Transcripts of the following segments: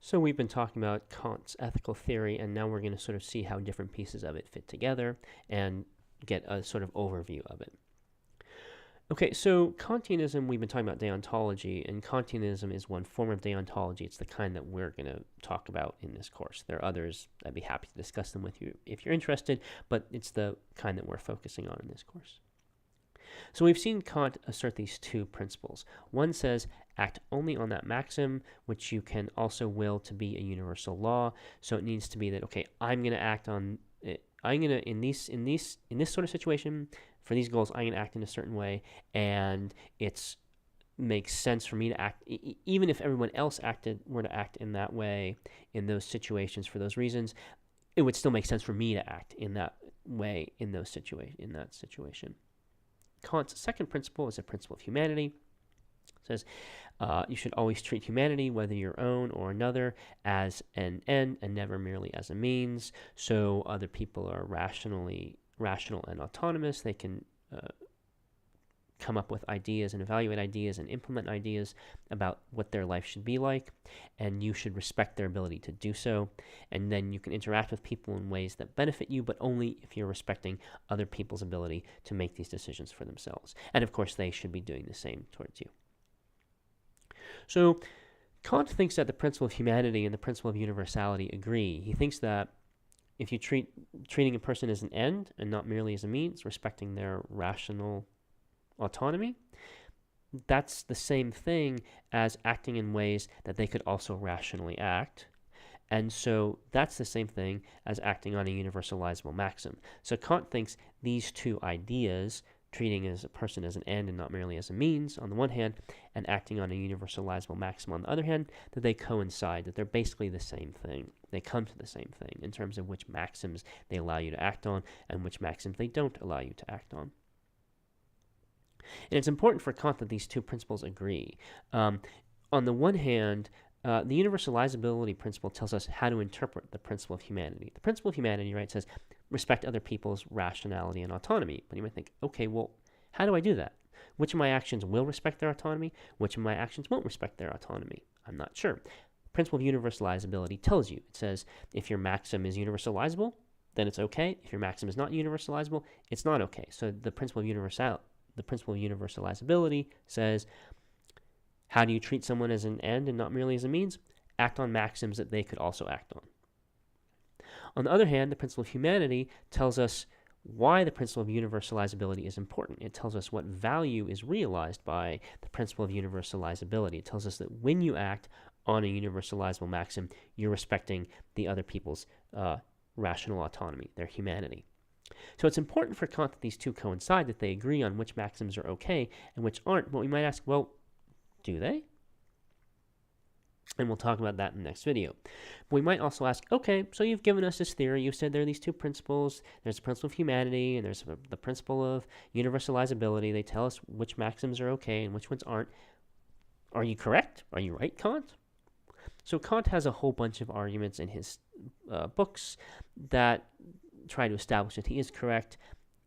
So we've been talking about Kant's ethical theory, and now we're going to sort of see how different pieces of it fit together and get a sort of overview of it. Okay, so Kantianism, we've been talking about deontology, and Kantianism is one form of deontology. It's the kind that we're going to talk about in this course. There are others. I'd be happy to discuss them with you if you're interested, but it's the kind that we're focusing on in this course. So we've seen Kant assert these two principles. One says, act only on that maxim, which you can also will to be a universal law. So it needs to be that, okay, I'm going to act on it. I'm going to, in this sort of situation, for these goals, I'm going to act in a certain way, and it makes sense for me to act, even if everyone else were to act in that way, in those situations, for those reasons, it would still make sense for me to act in that way in that situation. Kant's second principle is a principle of humanity. It says you should always treat humanity, whether your own or another, as an end and never merely as a means. So other people are rational and autonomous. They can come up with ideas and evaluate ideas and implement ideas about what their life should be like, and you should respect their ability to do so. And then you can interact with people in ways that benefit you, but only if you're respecting other people's ability to make these decisions for themselves. And of course, they should be doing the same towards you. So Kant thinks that the principle of humanity and the principle of universality agree. He thinks that if you treating a person as an end and not merely as a means, respecting their rational autonomy, that's the same thing as acting in ways that they could also rationally act. And so that's the same thing as acting on a universalizable maxim. So Kant thinks these two ideas, treating as a person as an end and not merely as a means on the one hand, and acting on a universalizable maxim on the other hand, that they coincide, that they're basically the same thing. They come to the same thing in terms of which maxims they allow you to act on and which maxims they don't allow you to act on. And it's important for Kant that these two principles agree. On the one hand, the universalizability principle tells us how to interpret the principle of humanity. The principle of humanity, right, says respect other people's rationality and autonomy. But you might think, okay, well, how do I do that? Which of my actions will respect their autonomy? Which of my actions won't respect their autonomy? I'm not sure. The principle of universalizability tells you. It says if your maxim is universalizable, then it's okay. If your maxim is not universalizable, it's not okay. So the principle of universalizability says, how do you treat someone as an end and not merely as a means? Act on maxims that they could also act on. On the other hand, the principle of humanity tells us why the principle of universalizability is important. It tells us what value is realized by the principle of universalizability. It tells us that when you act on a universalizable maxim, you're respecting the other people's rational autonomy, their humanity. So it's important for Kant that these two coincide, that they agree on which maxims are okay and which aren't. But we might ask, well, do they? And we'll talk about that in the next video. But we might also ask, okay, so you've given us this theory. You said there are these two principles. There's the principle of humanity and there's the principle of universalizability. They tell us which maxims are okay and which ones aren't. Are you correct? Are you right, Kant? So Kant has a whole bunch of arguments in his books that try to establish that he is correct.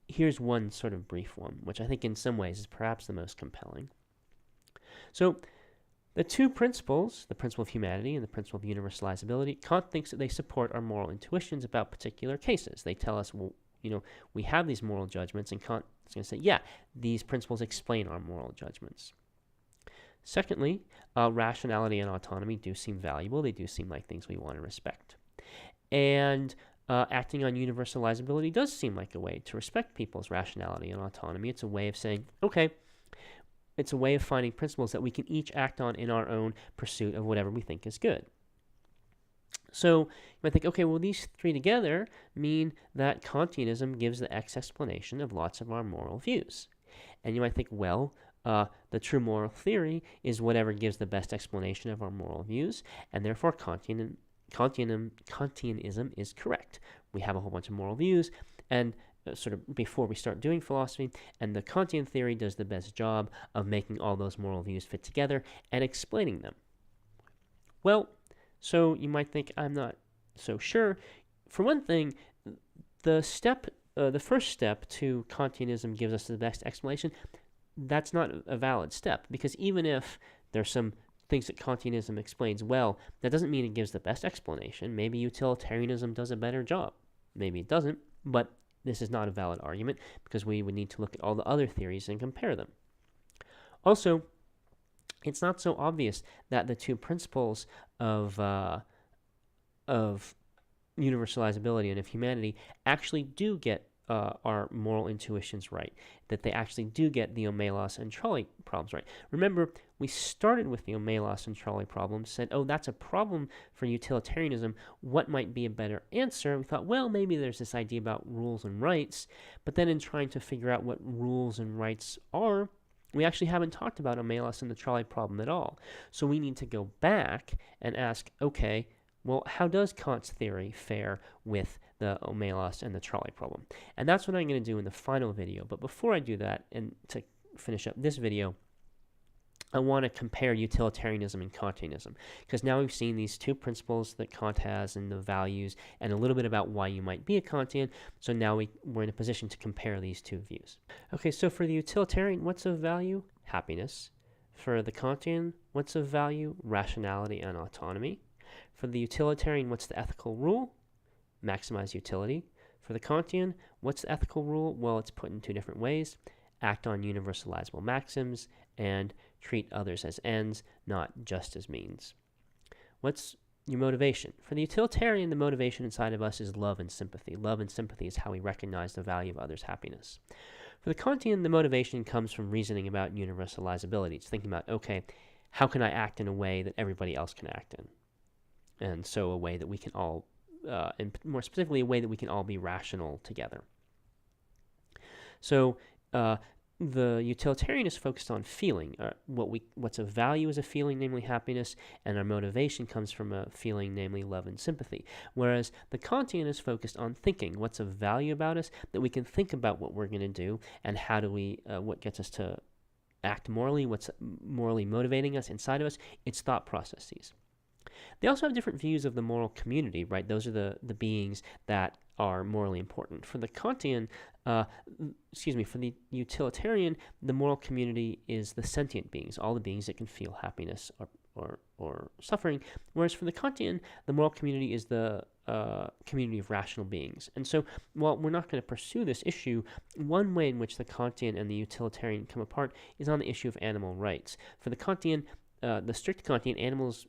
Here's one sort of brief one, which I think in some ways is perhaps the most compelling. So the two principles, the principle of humanity and the principle of universalizability, Kant thinks that they support our moral intuitions about particular cases. They tell us, well, we have these moral judgments, and Kant is going to say, yeah, these principles explain our moral judgments. Secondly, rationality and autonomy do seem valuable. They do seem like things we want to respect. And acting on universalizability does seem like a way to respect people's rationality and autonomy. It's a way of saying, okay, it's a way of finding principles that we can each act on in our own pursuit of whatever we think is good. So you might think, okay, well, these three together mean that Kantianism gives the X explanation of lots of our moral views. And you might think, well, the true moral theory is whatever gives the best explanation of our moral views, and therefore Kantianism is correct. We have a whole bunch of moral views, and sort of before we start doing philosophy, and the Kantian theory does the best job of making all those moral views fit together and explaining them. Well, so you might think, I'm not so sure. For one thing, the first step to Kantianism gives us the best explanation. That's not a valid step, because even if there's some things that Kantianism explains well, that doesn't mean it gives the best explanation. Maybe utilitarianism does a better job. Maybe it doesn't, but this is not a valid argument because we would need to look at all the other theories and compare them. Also, it's not so obvious that the two principles of universalizability and of humanity actually do get our moral intuitions right, that they actually do get the omelos and trolley problems right. Remember, we started with the omelos and trolley problems, said, oh, that's a problem for utilitarianism. What might be a better answer? We thought, well, maybe there's this idea about rules and rights, but then in trying to figure out what rules and rights are, we actually haven't talked about omelos and the trolley problem at all. So we need to go back and ask, okay, well, how does Kant's theory fare with the omelos and the trolley problem? And that's what I'm going to do in the final video. But before I do that, and to finish up this video, I want to compare utilitarianism and Kantianism, because now we've seen these two principles that Kant has and the values, and a little bit about why you might be a Kantian. So now we're in a position to compare these two views. Okay, so for the utilitarian, what's of value? Happiness. For the Kantian, what's of value? Rationality and autonomy. For the utilitarian, what's the ethical rule? Maximize utility. For the Kantian, what's the ethical rule? Well, it's put in two different ways. Act on universalizable maxims and treat others as ends, not just as means. What's your motivation? For the utilitarian, the motivation inside of us is love and sympathy. Love and sympathy is how we recognize the value of others' happiness. For the Kantian, the motivation comes from reasoning about universalizability. It's thinking about, okay, how can I act in a way that everybody else can act in? And so a way that we can all, and more specifically, a way that we can all be rational together. So the utilitarian is focused on feeling. What's of value is a feeling, namely happiness, and our motivation comes from a feeling, namely love and sympathy. Whereas the Kantian is focused on thinking. What's of value about us, that we can think about what we're going to do, and how do we, what gets us to act morally, what's morally motivating us inside of us. It's thought processes. They also have different views of the moral community, right? Those are the beings that are morally important. For the Kantian, for the utilitarian, the moral community is the sentient beings, all the beings that can feel happiness or suffering. Whereas for the Kantian, the moral community is the community of rational beings. And so, while we're not going to pursue this issue, one way in which the Kantian and the utilitarian come apart is on the issue of animal rights. For the Kantian, the strict Kantian, animals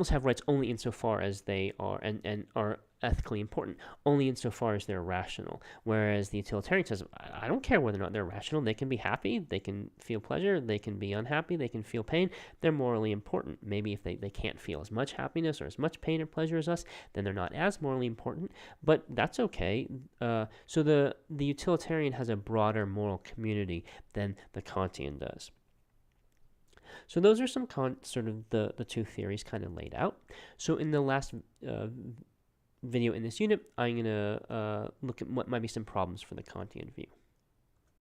have rights only insofar as they are and are ethically important, only insofar as they're rational. Whereas the utilitarian says, I don't care whether or not they're rational. They can be happy, they can feel pleasure, they can be unhappy, they can feel pain. They're morally important. Maybe if they can't feel as much happiness or as much pain or pleasure as us, then they're not as morally important, but that's okay. So the utilitarian has a broader moral community than the Kantian does. So those are some sort of the two theories kind of laid out. So in the last video in this unit, I'm going to look at what might be some problems for the Kantian view.